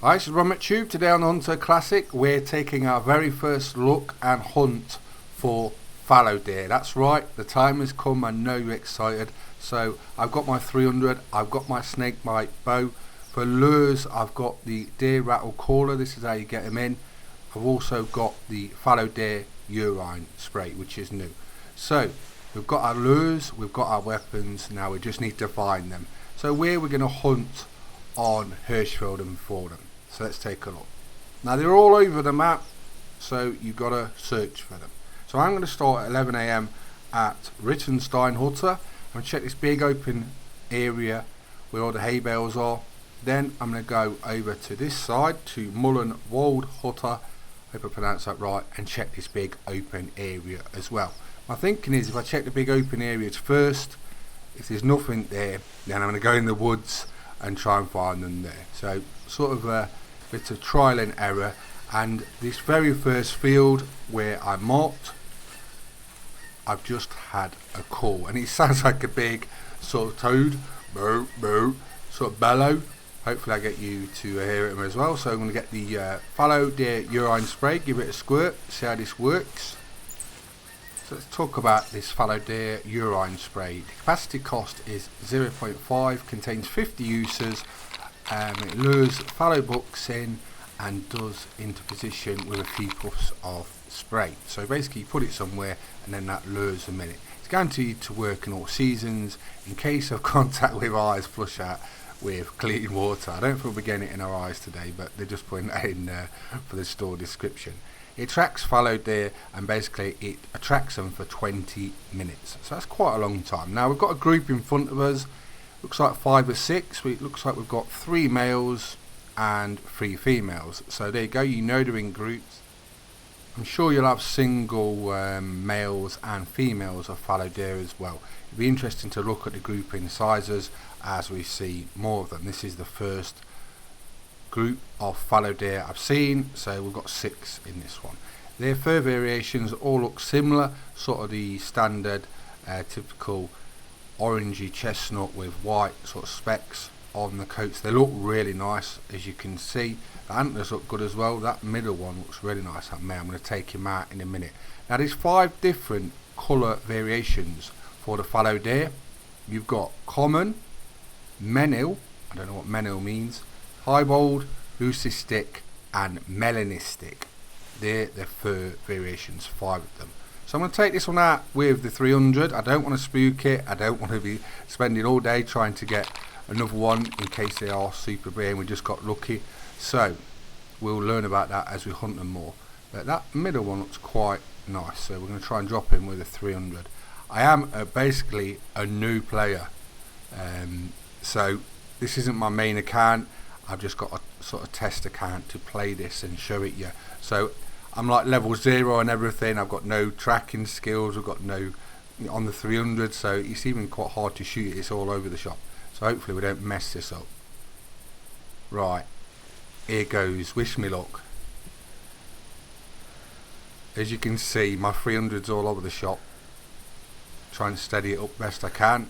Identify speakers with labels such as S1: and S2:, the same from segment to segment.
S1: Hi, this is Ron McTube. Today on Hunter Classic we're taking our very first look and hunt for fallow deer. That's right, the time has come. I know you're excited. So I've got my 300, I've got my snake bite bow. For lures I've got the deer rattle caller, this is how you get them in. I've also got the fallow deer urine spray, which is new. So we've got our lures, we've got our weapons, now we just need to find them. So where we're going to hunt on Hirschfeld and Fordham. So let's take a look. Now they're all over the map, so you've got to search for them. So I'm going to start at 11 AM at Rittenstein Hutter. I'm going to check this big open area where all the hay bales are. Then I'm going to go over to this side to Mullen Wold Hutter, hope I pronounced that right, and check this big open area as well. My thinking is if I check the big open areas first, if there's nothing there, then I'm going to go in the woods and try and find them there. So sort of a bit of trial and error. And this very first field where I marked, I've just had a call, and it sounds like a big sort of toad, boo boo, sort of bellow. Hopefully I get you to hear it as well. So I'm going to get the fallow deer urine spray, give it a squirt, see how this works. So let's talk about this fallow deer urine spray. The capacity cost is 0.5, contains 50 uses, it lures fallow bucks in and does into position with a few puffs of spray. So basically you put it somewhere and then that lures them in it. It's guaranteed to work in all seasons. In case of contact with eyes, flush out with clean water. I don't think we'll be getting it in our eyes today, but they're just putting that in for the store description. It tracks fallow deer and basically it attracts them for 20 minutes. So that's quite a long time. Now we've got a group in front of us. Looks like 5 or 6. It looks like we've got 3 males and 3 females. So there you go, you know they're in groups. I'm sure you'll have single males and females of fallow deer as well. It'll be interesting to look at the grouping sizes as we see more of them. This is the first group of fallow deer I've seen, so we've got 6 in this one. Their fur variations all look similar, sort of the standard typical orangey chestnut with white sort of specks on the coats. They look really nice, as you can see. The antlers look good as well. That middle one looks really nice, that male. I'm going to take him out in a minute. Now there's 5 different colour variations for the fallow deer. You've got common, menil, I don't know what menil means, highbold, leucistic and melanistic. They're the fur variations, 5 of them. So I'm going to take this one out with the 300. I don't want to spook it. I don't want to be spending all day trying to get another one in case they are super rare and we just got lucky. So we'll learn about that as we hunt them more. But that middle one looks quite nice, so we're going to try and drop him with a 300. I am basically a new player, so this isn't my main account. I've just got a sort of test account to play this and show it you. So I'm like level 0 and everything. I've got no tracking skills. I've got no on the 300, so it's even quite hard to shoot it. It's all over the shop. So hopefully we don't mess this up. Right, here goes. Wish me luck. As you can see, my 300's all over the shop. Try and steady it up best I can.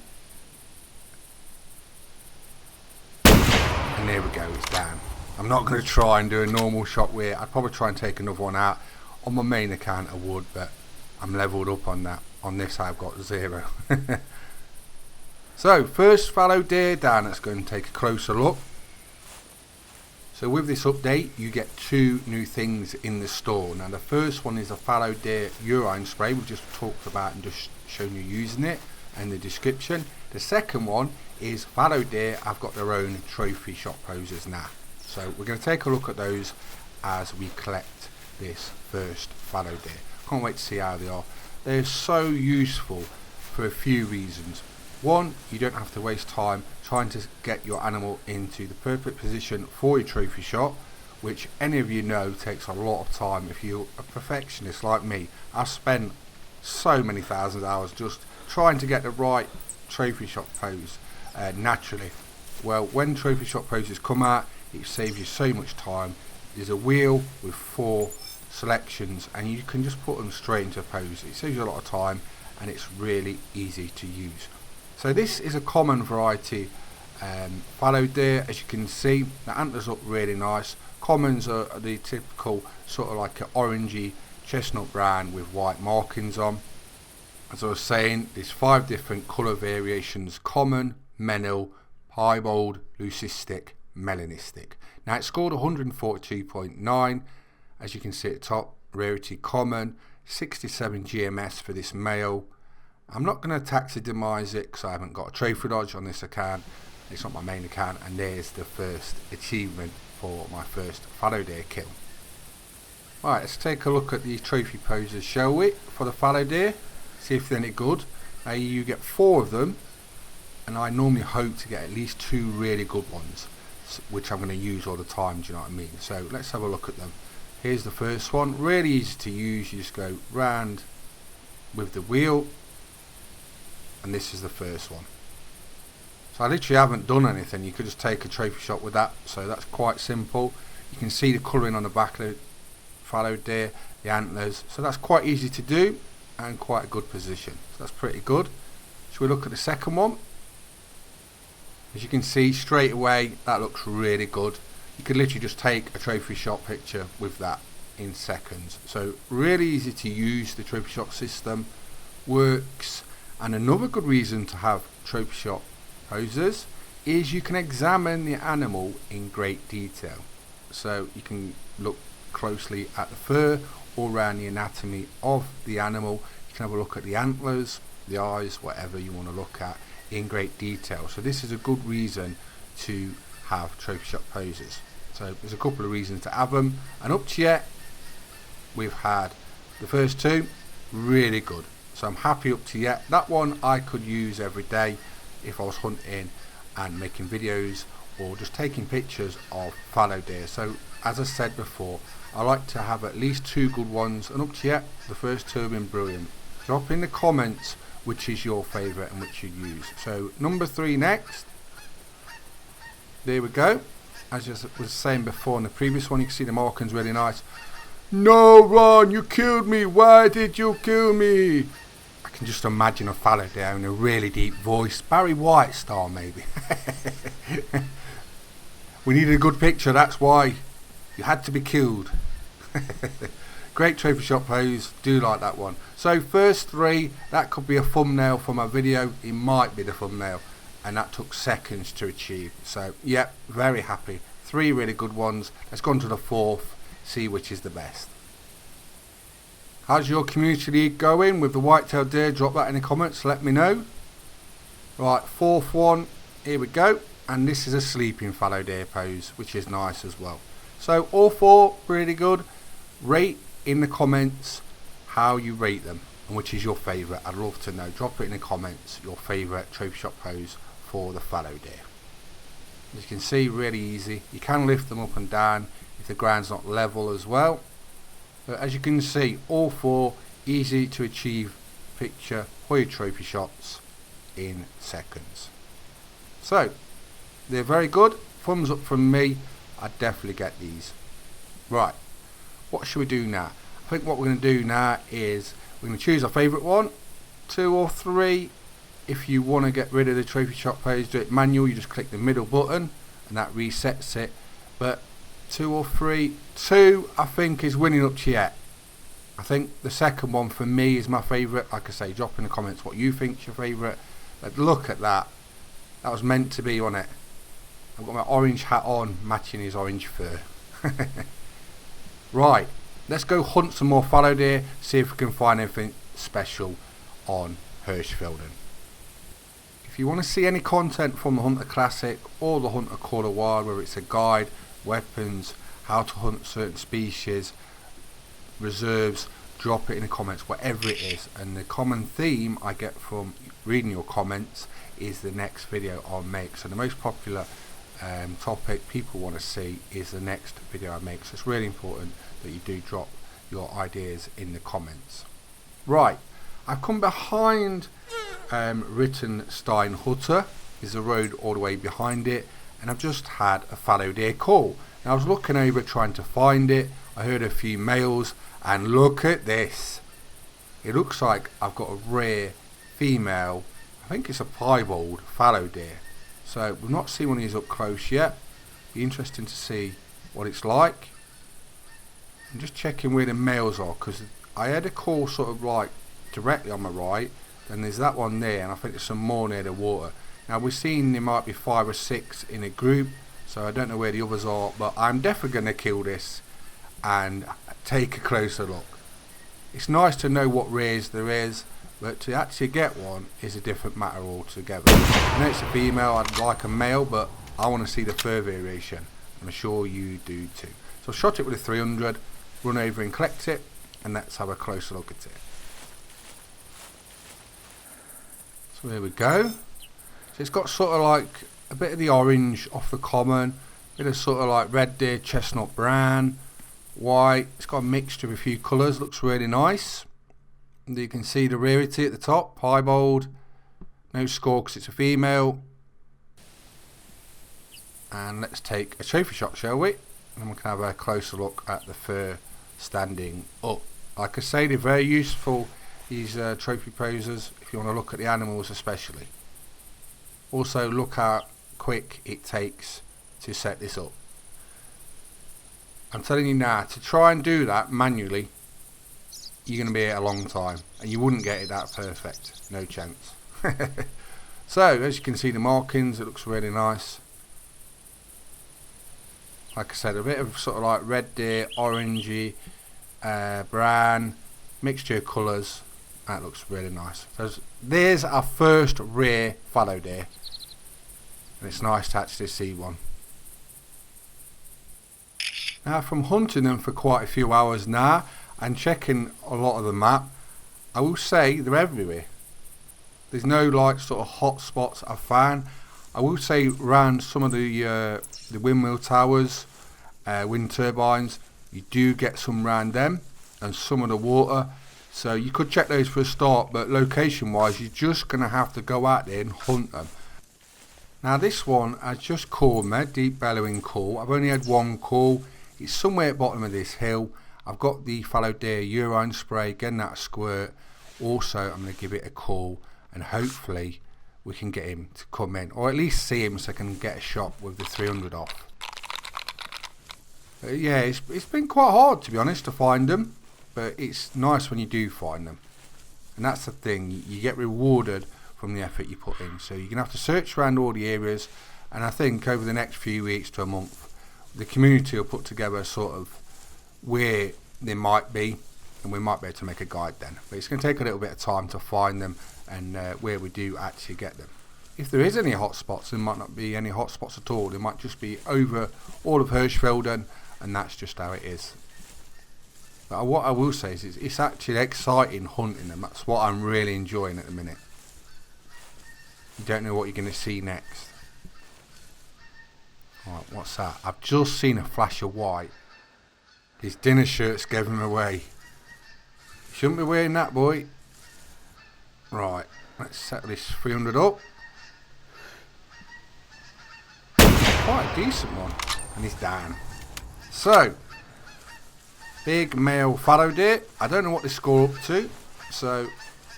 S1: And there we go, it's down. I'm not going to try and do a normal shot where I'd probably try and take another one out. On my main account I would, but I'm leveled up on that. On this I've got 0. So first fallow deer down, let's go and take a closer look. So with this update you get 2 new things in the store. Now the first one is a fallow deer urine spray. We've just talked about and just shown you using it and the description. The second one is fallow deer have got their own trophy shot poses now. So we're going to take a look at those as we collect this first fallow deer. Can't wait to see how they are. They're so useful for a few reasons. One, you don't have to waste time trying to get your animal into the perfect position for your trophy shot, which any of you know takes a lot of time. If you're a perfectionist like me, I've spent so many thousands of hours just trying to get the right trophy shot pose naturally. Well, when trophy shot poses come out, it saves you so much time. There's a wheel with 4 selections and you can just put them straight into a pose. It saves you a lot of time and it's really easy to use. So this is a common variety fallow deer. As you can see, the antlers look really nice. Commons are the typical sort of like an orangey chestnut brown with white markings on. As I was saying, there's 5 different colour variations: common, menil, piebald, leucistic, melanistic. Now it's scored 142.9. As you can see at the top, rarity common, 67 GMS for this male. I'm not going to taxidermise it because I haven't got a trophy lodge on this account. It's not my main account, and there's the first achievement for my first fallow deer kill. Right, let's take a look at the trophy poses, shall we, for the fallow deer, see if they're any good. Now you get 4 of them, and I normally hope to get at least 2 really good ones, which I'm going to use all the time, do you know what I mean? So let's have a look at them. Here's the first one, really easy to use. You just go round with the wheel, and this is the first one. So I literally haven't done anything. You could just take a trophy shot with that, so that's quite simple. You can see the colouring on the back of the fallow deer, the antlers, so that's quite easy to do and quite a good position. So that's pretty good. Should we look at the second one? As you can see straight away, that looks really good. You could literally just take a trophy shot picture with that in seconds. So really easy to use. The trophy shot system works. And another good reason to have trophy shot poses is you can examine the animal in great detail. So you can look closely at the fur or around the anatomy of the animal. You can have a look at the antlers, the eyes, whatever you want to look at in great detail. So this is a good reason to have trophy shot poses. So there's a couple of reasons to have them, and up to yet we've had the first 2 really good. So I'm happy up to yet. That one I could use every day if I was hunting and making videos or just taking pictures of fallow deer. So as I said before, I like to have at least 2 good ones, and up to yet the first 2 have been brilliant. Drop in the comments which is your favourite and which you use. So number 3 next. There we go. As I was saying before in the previous one, you can see the markings really nice. No, Ron, you killed me. Why did you kill me? I can just imagine a fallow deer in a really deep voice. Barry White style maybe. We needed a good picture, that's why. You had to be killed. Great trophy shot pose, do like that one. So first 3, that could be a thumbnail for my video. It might be the thumbnail, and that took seconds to achieve. So yeah, very happy. 3 really good ones. Let's go on to the 4th, see which is the best. How's your community league going with the white-tailed deer? Drop that in the comments, let me know. Right, 4th one, here we go. And this is a sleeping fallow deer pose, which is nice as well. So all 4 really good. Rate in the comments how you rate them and which is your favourite. I'd love to know. Drop it in the comments, your favourite trophy shot pose for the fallow deer. As you can see, really easy. You can lift them up and down if the ground's not level as well. But as you can see, all 4 easy to achieve picture for your trophy shots in seconds. So they're very good. Thumbs up from me. I'd definitely get these. Right, what should we do now? I think what we're going to do now is we're going to choose our favourite one, 2 or 3. If you want to get rid of the trophy shot pose, do it manual. You just click the middle button and that resets it. But 2 or 3, 2 I think is winning up to yet. I think the second one for me is my favourite. Like I say, drop in the comments what you think's your favourite. But look at that. That was meant to be, wasn't it? I've got my orange hat on, matching his orange fur. Right, let's go hunt some more fallow deer, see if we can find anything special on Hirschfelden. If you want to see any content from the Hunter Classic or the Hunter Call of Wild, whether it's a guide, weapons, how to hunt certain species, reserves, drop it in the comments, whatever it is. And the common theme I get from reading your comments is the next video I'll make. So the most popular topic people want to see is the next video I make. So it's really important that you do drop your ideas in the comments. Right, I've come behind Rittenstein Hutter. There's a road all the way behind it, and I've just had a fallow deer call. Now I was looking over trying to find it. I heard a few males, and look at this. It looks like I've got a rare female, I think it's a piebald fallow deer. So we've not seen one of these up close yet. Be interesting to see what it's like. I'm just checking where the males are, because I had a call sort of like directly on my right, and there's that one there, and I think there's some more near the water. Now we're seeing there might be 5 or 6 in a group, so I don't know where the others are, but I'm definitely going to kill this and take a closer look. It's nice to know what rares there is, but to actually get one is a different matter altogether. I know it's a female, I'd like a male, but I want to see the fur variation. I'm sure you do too. So I shot it with a 300, run over and collect it, and let's have a closer look at it. So there we go. So it's got sort of like a bit of the orange off the common, a bit of sort of like red deer, chestnut brown, white. It's got a mixture of a few colours, looks really nice. And you can see the rarity at the top, piebald, no score because it's a female. And let's take a trophy shot, shall we? And we can have a closer look at the fur standing up. Like I say, they're very useful, these trophy posers, if you want to look at the animals especially. Also look how quick it takes to set this up. I'm telling you now, to try and do that manually, you're going to be here a long time, and you wouldn't get it that perfect, no chance. So as you can see the markings, it looks really nice. Like I said, a bit of sort of like red deer, orangey, brown, mixture of colours. That looks really nice. So there's our first rare fallow deer, and it's nice to actually see one. Now, from hunting them for quite a few hours now and checking a lot of the map, I will say they're everywhere. There's no like sort of hot spots I've found. I will say around some of the windmill towers, wind turbines, you do get some around them, and some of the water. So you could check those for a start, but location wise you're just going to have to go out there and hunt them. Now this one has just called me, deep bellowing call. I've only had one call. It's somewhere at the bottom of this hill. I've got the fallow deer urine spray, getting that squirt. Also I'm going to give it a call, and hopefully we can get him to come in, or at least see him so I can get a shot with the 300 off. Yeah, it's been quite hard to be honest to find them, but it's nice when you do find them, and that's the thing, you get rewarded from the effort you put in. So you're going to have to search around all the areas, and I think over the next few weeks to a month the community will put together sort of where they might be, and we might be able to make a guide then. But it's going to take a little bit of time to find them, and where we do actually get them. If there is any hot spots, there might not be any hot spots at all. There might just be over all of Hirschfelden, and that's just how it is. But what I will say is it's actually exciting hunting them. That's what I'm really enjoying at the minute. You don't know what you're going to see next. Right, what's that? I've just seen a flash of white. His dinner shirt's gave him away. Shouldn't be wearing that, boy. Right, let's set this 300 up. Quite a decent one, and he's down. So, big male fallow deer. I don't know what they score up to, so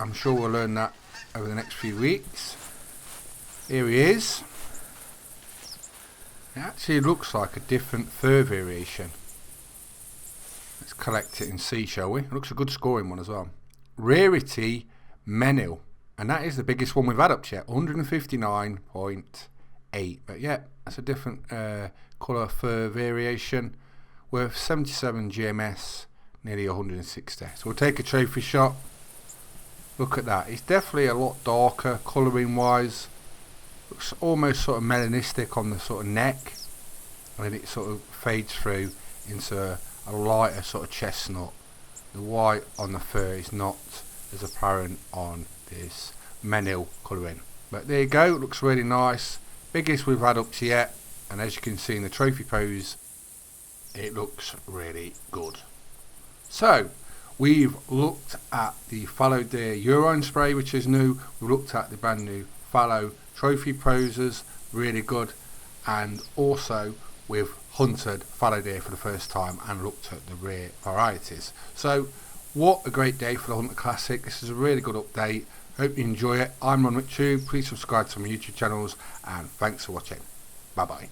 S1: I'm sure we'll learn that over the next few weeks. Here he is. It actually looks like a different fur variation. Let's collect it and see, shall we? It looks a good scoring one as well. Rarity Menil, and that is the biggest one we've had up to yet, 159.8. But yeah, that's a different colour fur variation, worth 77 GMS, nearly 160. So we'll take a trophy shot. Look at that, it's definitely a lot darker colouring wise. Looks almost sort of melanistic on the sort of neck, and then it sort of fades through into a lighter sort of chestnut. The white on the fur is not as apparent on this Menil colouring. But there you go, it looks really nice. Biggest we've had up to yet, and as you can see in the trophy pose, it looks really good. So we've looked at the fallow deer urine spray, which is new. We've looked at the brand new fallow trophy posers, really good, and also we've hunted fallow deer for the first time and looked at the rare varieties. So what a great day for the Hunter Classic. This is a really good update. Hope you enjoy it. I'm Ron with Tube. Please subscribe to my YouTube channels, and thanks for watching. Bye bye.